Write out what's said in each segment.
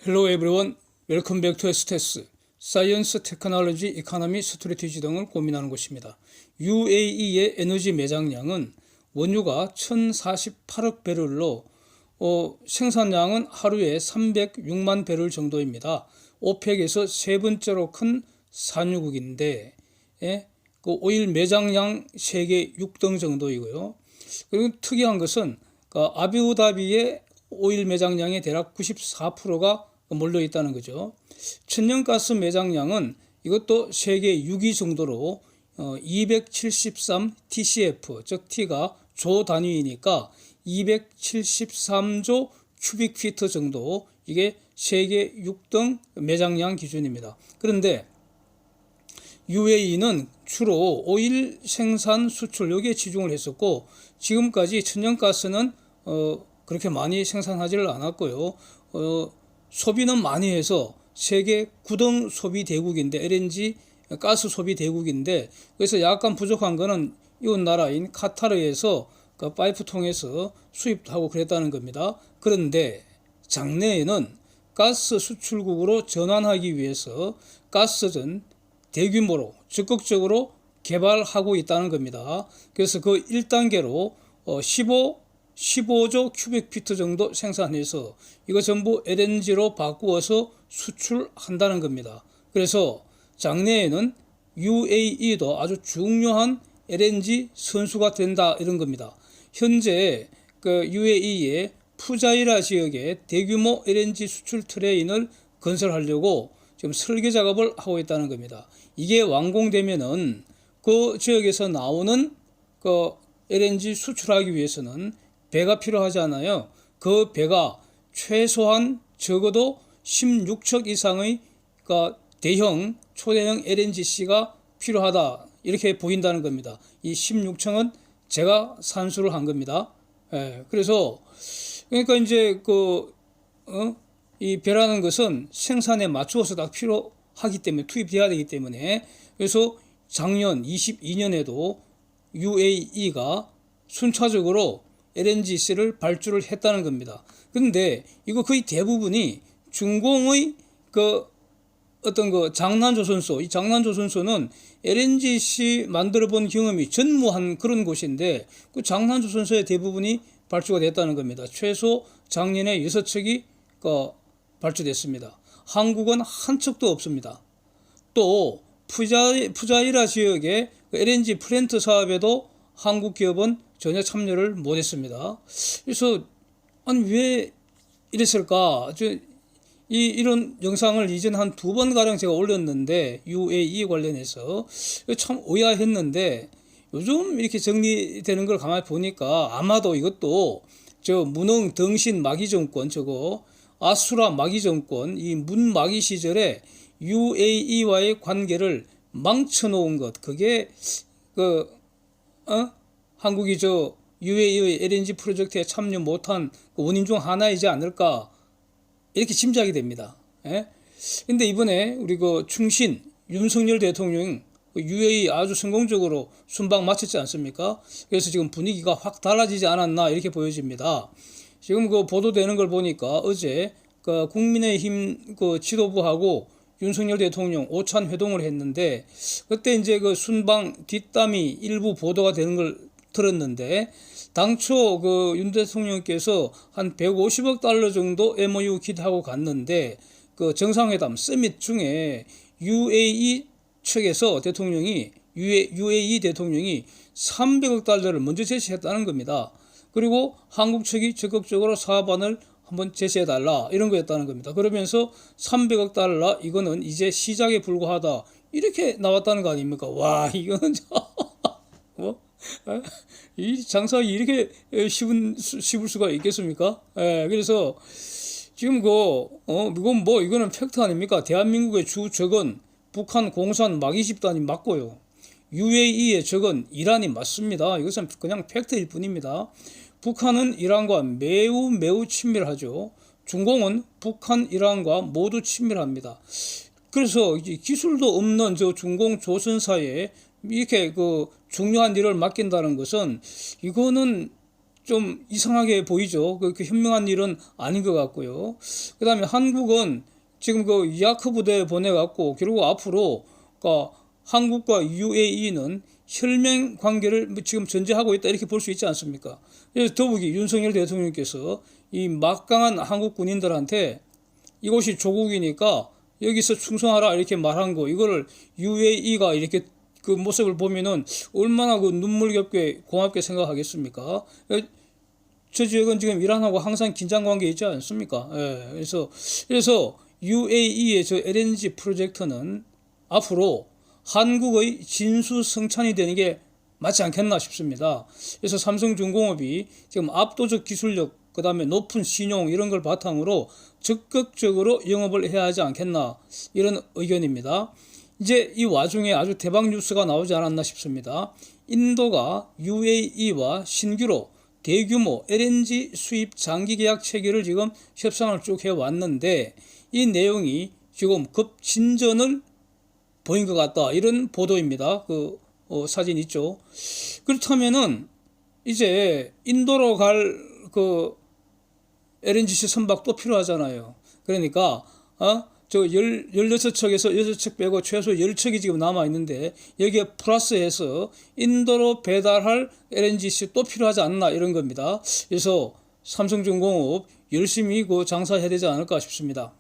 Hello everyone, welcome back to STS, 사이언스, 테크놀로지, 이코노미, 스트래티지 등을 고민하는 곳입니다. UAE의 에너지 매장량은 원유가 1048억 배럴로 생산량은 하루에 306만 배럴 정도입니다. 오펙에서 세 번째로 큰 산유국인데 그 오일 매장량 세계 6등 정도이고요. 그리고 특이한 것은 아부다비의 오일 매장량의 대략 94%가 몰려 있다는 거죠. 천연가스 매장량은 이것도 세계 6위 정도로 273 TCF, 즉 T가 조 단위이니까 273조 큐빅피트 정도, 이게 세계 6등 매장량 기준입니다. 그런데 UAE는 주로 오일 생산 수출 여기에 치중을 했었고, 지금까지 천연가스는 그렇게 많이 생산하지를 않았고요. 소비는 많이 해서 세계 9등 소비 대국인데, LNG 가스 소비 대국인데, 그래서 약간 부족한 거는 이웃 나라인 카타르에서 그 파이프 통해서 수입하고 그랬다는 겁니다. 그런데 장래에는 가스 수출국으로 전환하기 위해서 가스전 대규모로 적극적으로 개발하고 있다는 겁니다. 그래서 그 1단계로 15조 큐빅피트 정도 생산해서 이거 전부 LNG로 바꾸어서 수출한다는 겁니다. 그래서 장래에는 UAE도 아주 중요한 LNG 선수가 된다, 이런 겁니다. 현재 그 UAE의 푸자이라 지역에 대규모 LNG 수출 트레인을 건설하려고 지금 설계 작업을 하고 있다는 겁니다. 이게 완공되면은 그 지역에서 나오는 그 LNG 수출하기 위해서는 배가 필요하잖아요. 그 배가 최소한 적어도 16척 이상의 대형, 초대형 LNGC가 필요하다, 이렇게 보인다는 겁니다. 이 16척은 제가 산수를 한 겁니다. 그래서 그러니까 이제 이 배라는 것은 생산에 맞추어서 딱 필요하기 때문에, 투입돼야 되기 때문에, 그래서 작년 22년에도 UAE가 순차적으로 LNGC를 발주를 했다는 겁니다. 그런데 이거 거의 대부분이 중공의 어떤 장난조선소, 이 장난조선소는 LNGC 만들어 본 경험이 전무한 그런 곳인데, 그 장난조선소의 대부분이 발주가 됐다는 겁니다. 최소 작년에 6척이 발주됐습니다. 한국은 한 척도 없습니다. 또 푸자이라 지역의 LNG 플랜트 사업에도 한국 기업은 전혀 참여를 못했습니다. 그래서 아니 왜 이랬을까? 이런 영상을 이전 한 2번 가량 제가 올렸는데, UAE 관련해서 참 의아했는데, 요즘 이렇게 정리되는 걸 가만히 보니까 아마도 이것도 문흥 덩신 마기 정권, 아수라 마기 정권, 이 문마기 시절에 UAE와의 관계를 망쳐놓은 것, 그게 한국이 UAE의 LNG 프로젝트에 참여 못한 원인 중 하나이지 않을까, 이렇게 짐작이 됩니다. 근데 이번에 우리 충신 윤석열 대통령 UAE 아주 성공적으로 순방 마쳤지 않습니까? 그래서 지금 분위기가 확 달라지지 않았나, 이렇게 보여집니다. 지금 보도되는 걸 보니까 어제 국민의힘 지도부하고 윤석열 대통령 오찬 회동을 했는데, 그때 이제 순방 뒷담이 일부 보도가 되는 걸 들었는데, 당초 윤 대통령께서 한 150억 달러 정도 MOU 기대하고 갔는데, 정상회담 서밋 중에 UAE 측에서 UAE 대통령이 300억 달러를 먼저 제시했다는 겁니다. 그리고 한국 측이 적극적으로 사업안을 한번 제시해달라, 이런 거였다는 겁니다. 그러면서 300억 달러, 이거는 이제 시작에 불과하다, 이렇게 나왔다는 거 아닙니까? 와, 이거는 이 장사 이렇게 씹을 수가 있겠습니까? 그래서 지금 이거는 팩트 아닙니까? 대한민국의 주 적은 북한 공산 마기 집단이 맞고요. UAE의 적은 이란이 맞습니다. 이것은 그냥 팩트일 뿐입니다. 북한은 이란과 매우 친밀하죠. 중공은 북한, 이란과 모두 친밀합니다. 그래서 기술도 없는 중공 조선사에 이렇게 중요한 일을 맡긴다는 것은, 이거는 좀 이상하게 보이죠. 그 현명한 일은 아닌 것 같고요. 그다음에 한국은 지금 그 이아크 부대 보내갖고 결국 앞으로 그 한국과 UAE는 혈맹 관계를 지금 전제하고 있다 이렇게 볼 수 있지 않습니까? 그래서 더욱이 윤석열 대통령께서 이 막강한 한국 군인들한테 이곳이 조국이니까 여기서 충성하라 이렇게 말한 거 이거를 UAE가 이렇게 그 모습을 보면은 얼마나 그 눈물겹게 고맙게 생각하겠습니까? 저 지역은 지금 이란하고 항상 긴장 관계 있지 않습니까? 예, 그래서 UAE의 저 LNG 프로젝트는 앞으로 한국의 진수성찬이 되는 게 맞지 않겠나 싶습니다. 그래서 삼성중공업이 지금 압도적 기술력, 그 다음에 높은 신용 이런 걸 바탕으로 적극적으로 영업을 해야 하지 않겠나 이런 의견입니다. 이제 이 와중에 아주 대박 뉴스가 나오지 않았나 싶습니다. 인도가 UAE와 신규로 대규모 LNG 수입 장기 계약 체결을 지금 협상을 쭉 해왔는데 이 내용이 지금 급진전을 보인 것 같다 이런 보도입니다. 그 사진 있죠. 그렇다면은 이제 인도로 갈 그 LNGC 선박 또 필요하잖아요. 그러니까 저 16척에서 6척 빼고 최소 10척이 지금 남아 있는데 여기에 플러스해서 인도로 배달할 LNGC 또 필요하지 않나 이런 겁니다. 그래서 삼성중공업 열심히 그 장사해야 되지 않을까 싶습니다.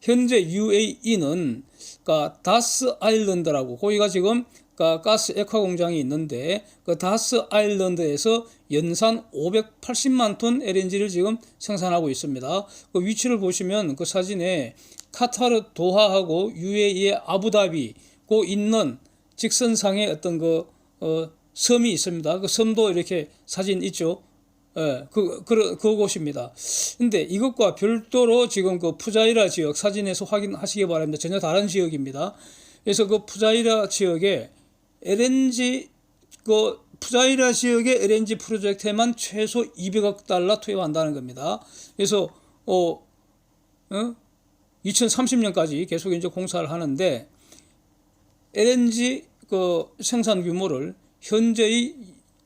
현재 UAE는 그러니까 다스 아일랜드라고 거기가 지금 그러니까 가스 액화 공장이 있는데 그 다스 아일랜드에서 연산 580만 톤 LNG를 지금 생산하고 있습니다. 그 위치를 보시면 그 사진에 카타르 도하하고 UAE의 아부다비 그 있는 직선상의 어떤 그 섬이 있습니다. 그 섬도 이렇게 사진 있죠. 예, 그곳입니다. 근데 이것과 별도로 지금 그 푸자이라 지역 사진에서 확인하시기 바랍니다. 전혀 다른 지역입니다. 그래서 그 푸자이라 지역에 LNG, 그 푸자이라 지역의 LNG 프로젝트에만 최소 200억 달러 투입한다는 겁니다. 그래서 2030년까지 계속 이제 공사를 하는데 LNG 그 생산 규모를 현재의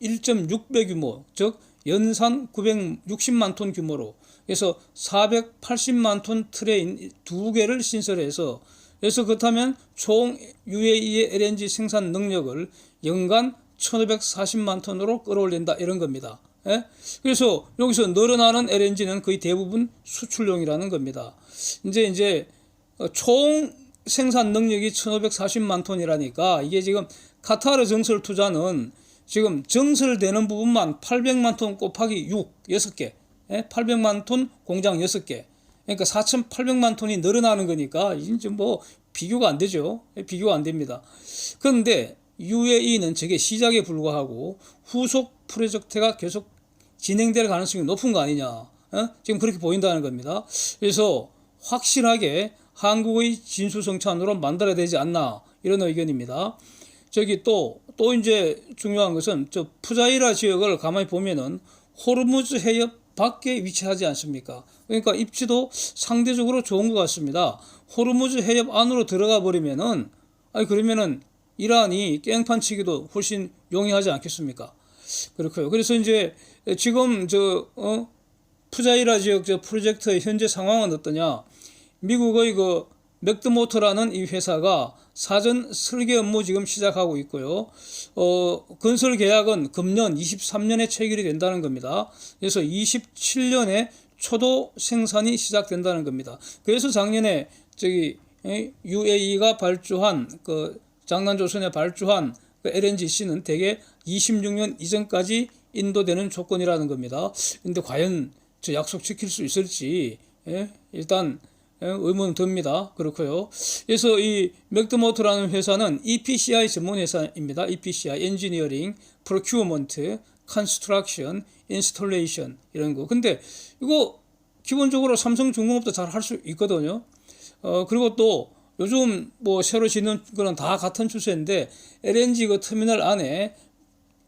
1.6배 규모, 즉 연산 960만 톤 규모로 그래서 480만 톤 트레인 2개를 신설해서 그래서 그렇다면 총 UAE의 LNG 생산 능력을 연간 1540만 톤으로 끌어올린다 이런 겁니다. 예? 그래서 여기서 늘어나는 LNG는 거의 대부분 수출용이라는 겁니다. 이제 총 생산 능력이 1540만 톤이라니까 이게 지금 카타르 정설 투자는 지금 정설되는 부분만 800만 톤 곱하기 6개 800만 톤 공장 6개 그러니까 4,800만 톤이 늘어나는 거니까 이제 뭐 비교가 안 되죠. 비교가 안 됩니다. 그런데 UAE는 저게 시작에 불과하고 후속 프로젝트가 계속 진행될 가능성이 높은 거 아니냐. 지금 그렇게 보인다는 겁니다. 그래서 확실하게 한국의 진수성찬으로 만들어야 되지 않나 이런 의견입니다. 저기 또 이제 중요한 것은 저 푸자이라 지역을 가만히 보면은 호르무즈 해협 밖에 위치하지 않습니까? 그러니까 입지도 상대적으로 좋은 것 같습니다. 호르무즈 해협 안으로 들어가 버리면은 그러면은 이란이 깽판 치기도 훨씬 용이하지 않겠습니까? 그렇고요. 그래서 이제 지금 푸자이라 지역 저 프로젝트의 현재 상황은 어떠냐? 미국의 그 맥드모터라는 이 회사가 사전 설계 업무 지금 시작하고 있고요. 건설 계약은 금년 23년에 체결이 된다는 겁니다. 그래서 27년에 초도 생산이 시작된다는 겁니다. 그래서 작년에 UAE가 발주한 그 장난조선에 발주한 그 LNGC는 대개 26년 이전까지 인도되는 조건이라는 겁니다. 근데 과연 저 약속 지킬 수 있을지 일단 의문 듭니다. 그렇고요. 그래서 이 맥드모터라는 회사는 EPCI 전문 회사입니다. EPCI, Engineering, Procurement, Construction, Installation 이런 거. 근데 이거 기본적으로 삼성중공업도 잘 할 수 있거든요. 그리고 또 요즘 뭐 새로 짓는 거는 다 같은 추세인데 LNG 그 터미널 안에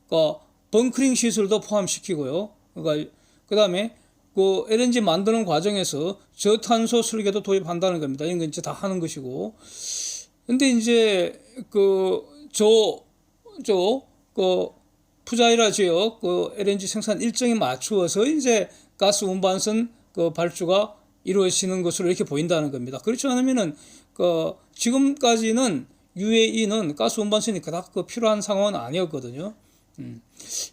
그 벙커링 시설도 포함시키고요. 그러니까 그다음에 그 LNG 만드는 과정에서 저탄소 설계도 도입한다는 겁니다. 이런 건 이제 다 하는 것이고. 근데 이제 그 푸자이라 지역 그 LNG 생산 일정에 맞추어서 이제 가스 운반선 그 발주가 이루어지는 것으로 이렇게 보인다는 겁니다. 그렇지 않으면은 그 지금까지는 UAE는 가스 운반선이 그닥 그 필요한 상황은 아니었거든요.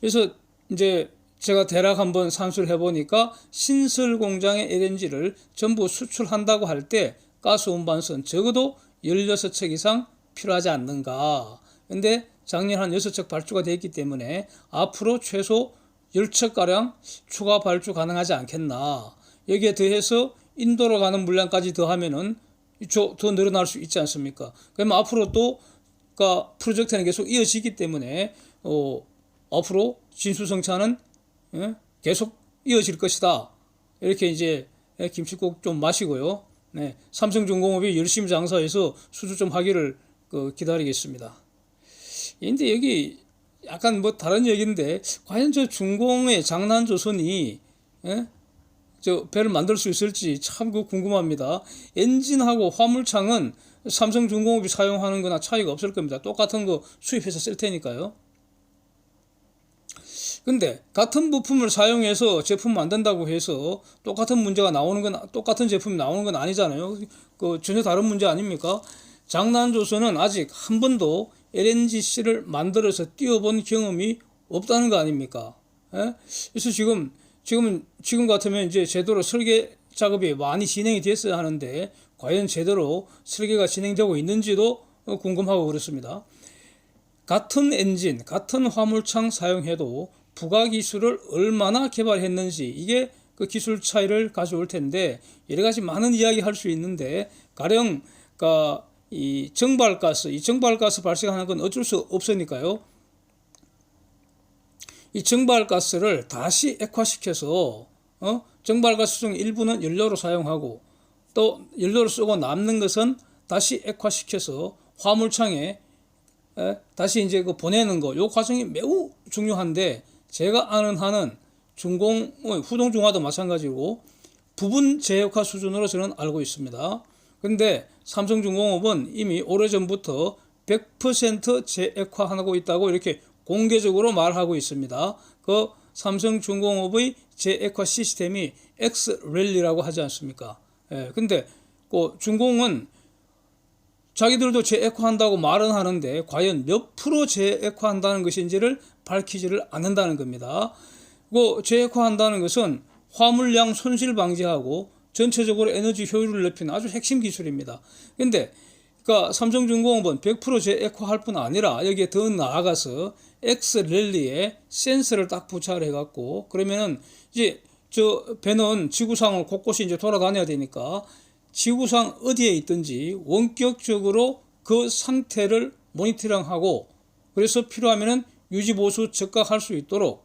그래서 이제 제가 대략 한번 산수를 해보니까 신설 공장의 LNG를 전부 수출한다고 할 때 가스 운반선 적어도 16척 이상 필요하지 않는가. 근데 작년 한 6척 발주가 됐기 때문에 앞으로 최소 10척가량 추가 발주 가능하지 않겠나. 여기에 더해서 인도로 가는 물량까지 더하면은 더 늘어날 수 있지 않습니까? 그러면 앞으로 또 프로젝트는 계속 이어지기 때문에 앞으로 진수성찬은 계속 이어질 것이다. 이렇게 이제 김치국 좀 마시고요. 네, 삼성중공업이 열심히 장사해서 수주 좀 하기를 기다리겠습니다. 근데 여기 약간 뭐 다른 얘기인데 과연 저 중공의 장난조선이 저 배를 만들 수 있을지 참 궁금합니다. 엔진하고 화물창은 삼성중공업이 사용하는 거나 차이가 없을 겁니다. 똑같은 거 수입해서 쓸 테니까요. 근데 같은 부품을 사용해서 제품 만든다고 해서 똑같은 문제가 나오는 건 똑같은 제품이 나오는 건 아니잖아요. 전혀 다른 문제 아닙니까? 장난조선은 아직 한 번도 LNGC를 만들어서 띄워본 경험이 없다는 거 아닙니까? 그래서 지금 같으면 이제 제대로 설계 작업이 많이 진행이 됐어야 하는데 과연 제대로 설계가 진행되고 있는지도 궁금하고 그렇습니다. 같은 엔진, 같은 화물창 사용해도 부가 기술을 얼마나 개발했는지 이게 그 기술 차이를 가져올 텐데 여러 가지 많은 이야기 할 수 있는데 가령 이 정발가스 발생하는 건 어쩔 수 없으니까요. 이 정발가스를 다시 액화시켜서 정발가스 중 일부는 연료로 사용하고 또 연료를 쓰고 남는 것은 다시 액화시켜서 화물창에 다시 이제 보내는 거, 요 과정이 매우 중요한데 제가 아는 한은 후동중화도 마찬가지고 부분 제역화 수준으로 저는 알고 있습니다. 근데 삼성중공업은 이미 오래전부터 100% 제액화하고 있다고 이렇게 공개적으로 말하고 있습니다. 그 삼성중공업의 제액화 시스템이 엑스랠리라고 하지 않습니까? 근데 중공은 자기들도 재액화한다고 말은 하는데 과연 몇 프로 재액화한다는 것인지를 밝히지를 않는다는 겁니다. 재액화한다는 것은 화물량 손실 방지하고 전체적으로 에너지 효율을 높이는 아주 핵심 기술입니다. 근데 삼성중공업은 100% 재액화할 뿐 아니라 여기에 더 나아가서 엑스랠리에 센서를 딱 부착을 해갖고 그러면은 이제 저 배는 지구상을 곳곳이 이제 돌아다녀야 되니까 지구상 어디에 있든지 원격적으로 그 상태를 모니터링하고 그래서 필요하면은 유지보수 즉각할 수 있도록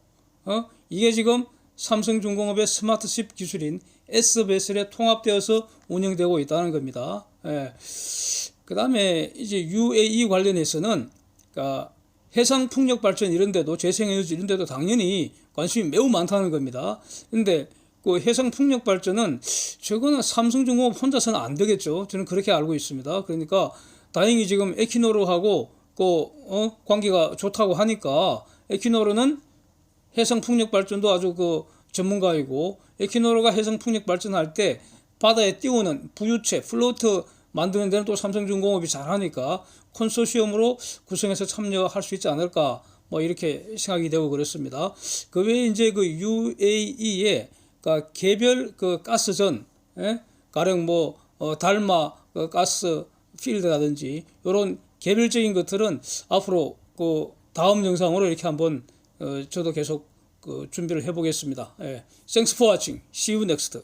이게 지금 삼성중공업의 스마트십 기술인 S베슬에 통합되어서 운영되고 있다는 겁니다. 그 다음에 이제 UAE 관련해서는 해상 풍력 발전 이런 데도 재생에너지 이런 데도 당연히 관심이 매우 많다는 겁니다. 근데 해상 풍력 발전은 저거는 삼성중공업 혼자서는 안 되겠죠. 저는 그렇게 알고 있습니다. 그러니까 다행히 지금 에퀴노르하고 관계가 좋다고 하니까 에퀴노르는 해상 풍력 발전도 아주 전문가이고 에퀴노르가 해상 풍력 발전할 때 바다에 띄우는 부유체, 플로트 만드는 데는 또 삼성중공업이 잘하니까 컨소시엄으로 구성해서 참여할 수 있지 않을까 뭐 이렇게 생각이 되고 그렇습니다. 그 외에 이제 UAE의 개별 가스전, 가령 달마 가스 필드라든지 이런 개별적인 것들은 앞으로 다음 영상으로 이렇게 한번 저도 계속 준비를 해보겠습니다. Thanks for watching. See you next.